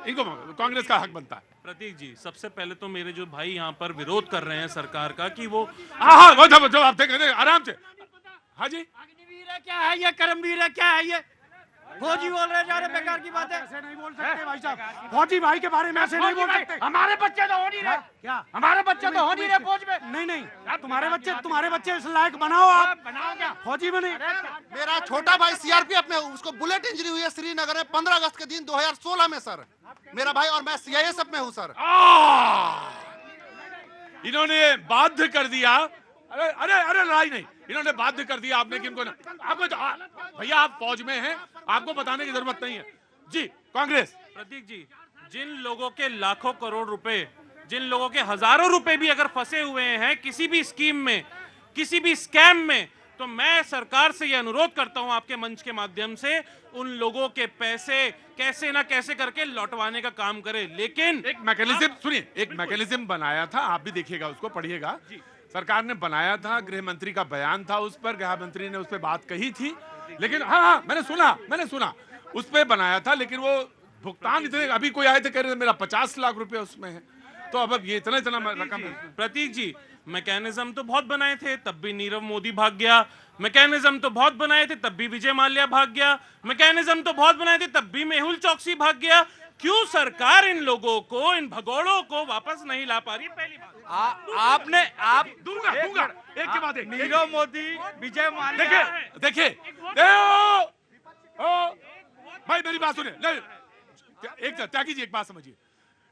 इनको कांग्रेस का हक बनता है। प्रतीक जी, सबसे पहले तो मेरे जो भाई यहाँ पर विरोध कर रहे हैं सरकार का कि वो हाँ जो आप आराम से। हाँ जी, अग्निवीर है क्या है ये, कर्मवीर है क्या है ये? फौजी बोल रहे जा रहे, बेकार की बात है। ऐसे नहीं बोल सकते भाई साहब, फौजी भाई के बारे में ऐसे नहीं बोल सकते। हमारे बच्चे तो हो नहीं रहे। क्या हमारे बच्चे तो हो नहीं रहे फौज में? नहीं तुम्हारे बच्चे इस लायक बनाओ, आप बनाओ क्या फौजी बने। मेरा छोटा भाई सीआरपीएफ में, उसको बुलेट इंजरी हुई है श्रीनगर में 15 अगस्त के दिन 2016 में सर, मेरा भाई, और मैं सीआईएसएफ में हूँ सर। इन्होंने बाध्य कर दिया। अरे अरे अरे लड़ाई नहीं, इन्होंने बाध्य कर दिया आपने कि इनको आपको भैया आप फौज में हैं, आपको बताने की जरूरत नहीं है जी। कांग्रेस, प्रतीक जी, जिन लोगों के लाखों करोड़ रुपए, जिन लोगों के हजारों रुपए भी अगर फंसे हुए हैं किसी भी स्कीम में, किसी भी स्कैम में, तो मैं सरकार से यह अनुरोध करता हूं आपके मंच के माध्यम से, उन लोगों के पैसे कैसे ना कैसे करके लौटवाने का काम करे। लेकिन एक मैकेनिज्म सुनिए, एक मैकेनिज्म बनाया था, आप भी देखिएगा, उसको पढ़िएगा। सरकार ने बनाया था, गृह मंत्री का बयान था उस पर, गृह मंत्री ने उस पर बात कही थी, लेकिन हाँ मैंने सुना उस पर बनाया था, लेकिन वो भुगतान इतने, अभी कोई आए थे कह रहे थे मेरा 50 लाख रुपए उसमें है, तो अब ये इतना रकम है। प्रतीक जी, मैकेनिज्म तो बहुत बनाए थे, तब भी नीरव मोदी भाग गया। मैकेनिज्म तो बहुत बनाए थे, तब भी विजय माल्या भाग गया। मैकेनिज्म तो बहुत बनाए थे, तब भी मेहुल चौकसी भाग गया। क्यों सरकार इन लोगों को, इन भगोड़ों को वापस नहीं ला पा रही? पहली बात आप दूंगा एक के बाद एक। नीरव मोदी, विजय माल्या, देखिए भाई मेरी बात सुनिए, एक त्यागी जी एक बात समझिए,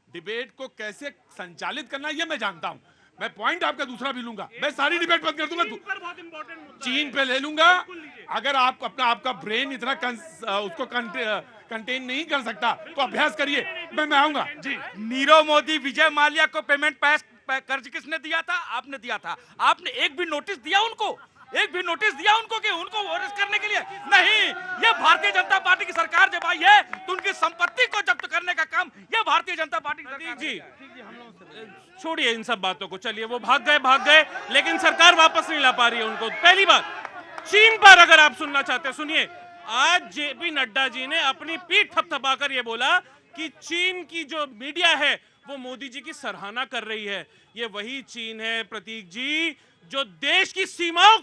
डिबेट को कैसे संचालित करना ये मैं जानता हूं, मैं पॉइंट आपका दूसरा भी लूंगा, मैं सारी डिबेट बंद कर दूंगा, चीन पे ले लूंगा। अगर आप आपका ब्रेन इतना उसको कंटेन नहीं कर सकता तो अभ्यास करिए, मैं आऊंगा जी। नीरव मोदी, विजय माल्या को पेमेंट कर्ज किसने दिया था? आपने दिया था। आपने एक भी नोटिस दिया उनको? एक भी नोटिस दिया उनको कि उनको अरेस्ट करने के लिए? नहीं, ये भारतीय जनता पार्टी की सरकार जब आई है तो उनकी संपत्ति को जब्त करने का काम ये भारतीय जनता पार्टी की सरकार। जी छोड़िए इन सब बातों को, चलिए वो भाग गए, लेकिन सरकार वापस नहीं ला पा रही है उनको। पहली बात, चीन पर अगर आप सुनना चाहते हैं सुनिए, आज जेपी नड्डा जी ने अपनी पीठ थपथपाकर ये बोला कि चीन की जो मीडिया है वो मोदी जी की सराहना कर रही है। ये वही चीन है प्रतीक जी जो देश की सीमाओं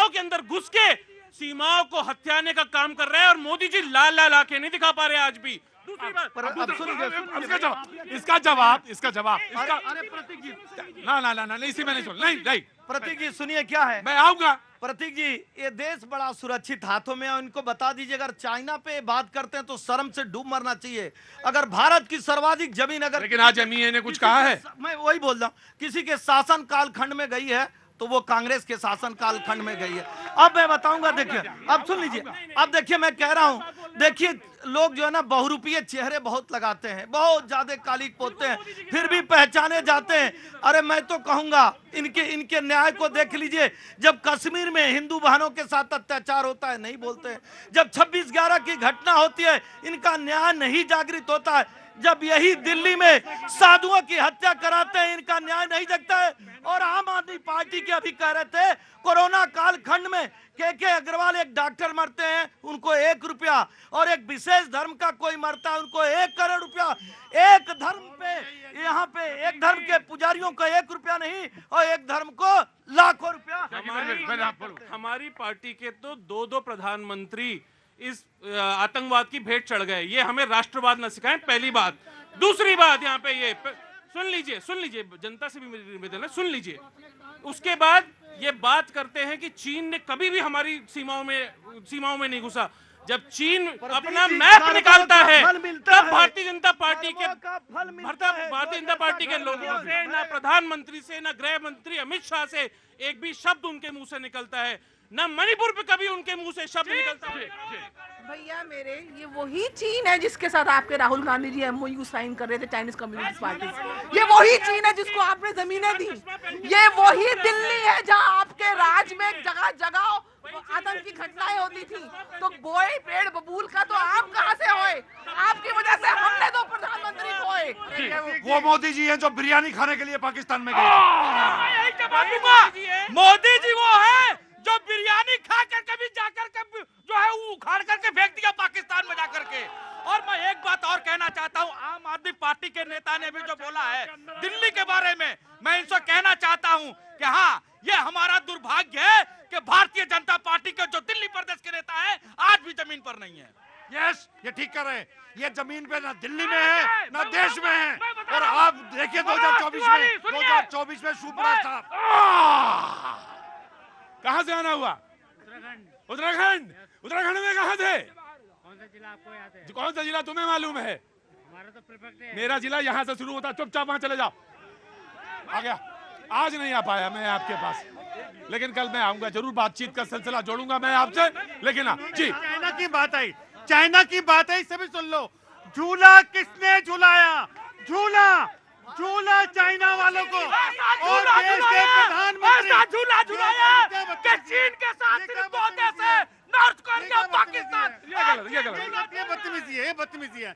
के अंदर घुस के सीमाओं को हथियाने का काम कर रहा है, और मोदी जी लाल आंखें नहीं दिखा पा रहे आज भी। दूसरी बात, इसका जवाब ना इसी में नहीं सुन, नहीं प्रतीक जी सुनिए क्या है, मैं आऊंगा। प्रतीक जी, ये देश बड़ा सुरक्षित हाथों में है, इनको बता दीजिए अगर चाइना पे बात करते हैं तो शर्म से डूब मरना चाहिए। अगर भारत की सर्वाधिक जमीन अगर, लेकिन आज एमईए ने कुछ कहा है, मैं वही बोल रहा हूँ, किसी के शासन काल खंड में गई है तो वो कांग्रेस के शासन काल खंड में गई है। अब मैं बताऊंगा, देखिए अब सुन लीजिए, अब देखिए मैं कह रहा हूं, देखिए लोग जो है ना बहुरूपीय चेहरे बहुत लगाते हैं, बहुत ज्यादा कालिक पोतते हैं, फिर भी पहचाने जाते हैं। अरे मैं तो कहूंगा इनके न्याय को देख लीजिए। जब कश्मीर में हिंदू बहनों के साथ अत्याचार होता है नहीं बोलते हैं, जब 26/11 की घटना होती है इनका न्याय नहीं जागृत होता है, जब यही दिल्ली में साधुओं की हत्या कराते हैं इनका न्याय नहीं जगता है। और आम आदमी पार्टी के अभी कह रहे थे कोरोना काल खंड में के अग्रवाल एक डॉक्टर मरते हैं उनको 1 रुपया, और एक विशेष धर्म का कोई मरता है उनको 1 करोड़ रुपया। एक धर्म पे, यहाँ पे एक धर्म के पुजारियों को 1 रुपया नहीं और एक धर्म को लाखों रुपया। हमारी पार्टी के तो 2 प्रधानमंत्री इस आतंकवाद की भेंट चढ़ गए। ये हमें राष्ट्रवाद न सिखाएं, पहली बात। दूसरी बात, यहाँ पे ये सुन लीजिए जनता से भी मेरी निवेदन है, सुन लीजिए। उसके बाद ये बात करते हैं कि चीन ने कभी भी हमारी सीमाओं में नहीं घुसा। जब चीन अपना मैप निकालता है तब भारतीय जनता पार्टी के लोगों से, ना प्रधानमंत्री से, ना गृह मंत्री अमित शाह से एक भी शब्द उनके मुंह से निकलता है, ना मणिपुर पे कभी उनके मुंह से शब्द निकलता है। भैया मेरे, ये वही चीन है जिसके साथ आपके राहुल गांधी जी एमओयू साइन कर रहे थे चाइनीज कम्युनिस्ट पार्टी से। ये वही चीन है जिसको आपने जमीनें दी। ये वही दिल्ली है जहां आपके राज में जगह जगह आतंकी घटनाएं होती थी। तो बोए पेड़ बबूल का तो आप कहां से होए? आपकी वजह से हमने 2 प्रधानमंत्री खोए। वो मोदी जी हैं जो बिरयानी खाने के लिए पाकिस्तान में गए। यही जवाब दूंगा, मोदी जी वो है जो बिरयानी खा कर कभी जाकर के जो है वो उखाड़ करके फेंक दिया पाकिस्तान में जाकर के। और मैं एक बात और कहना चाहता हूं, आम आदमी पार्टी पार्टी के नेता ने भी जो बोला है दिल्ली के बारे में, मैं इनसे कहना चाहता हूं कि हाँ, ये हमारा दुर्भाग्य है कि भारतीय जनता पार्टी के जो दिल्ली प्रदेश के नेता है आज भी जमीन पर नहीं है। यस, ये ठीक कर रहे हैं। ये जमीन पे ना दिल्ली में है ना देश में है। और आप देखिए 2024 में सुपड़ा साहब कहां से आना हुआ? उत्तराखंड। उत्तराखंड में कहां थे? कौन सा जिला आपको याद है? कौन सा जिला तुम्हें मालूम है? हमारा तो प्रिफेक्ट है। मेरा जिला यहाँ से शुरू होता, चुपचाप वहां चले जाओ। आ गया। आज नहीं आ पाया मैं आपके पास, लेकिन कल मैं आऊंगा जरूर, बातचीत का सिलसिला जोड़ूंगा मैं आपसे। लेकिन जी, चाइना की बात आई, चाइना की बात आई, सभी सुन लो। झूला किसने झुलाया? झूला झूला चाइना वालों को और देश के प्रधानमंत्री झूला झुलाया कि चीन के साथ सिर्फ दो देश है, नॉर्थ कोरिया, पाकिस्तान। ये बदतमीजी है, ये बदतमीजी है।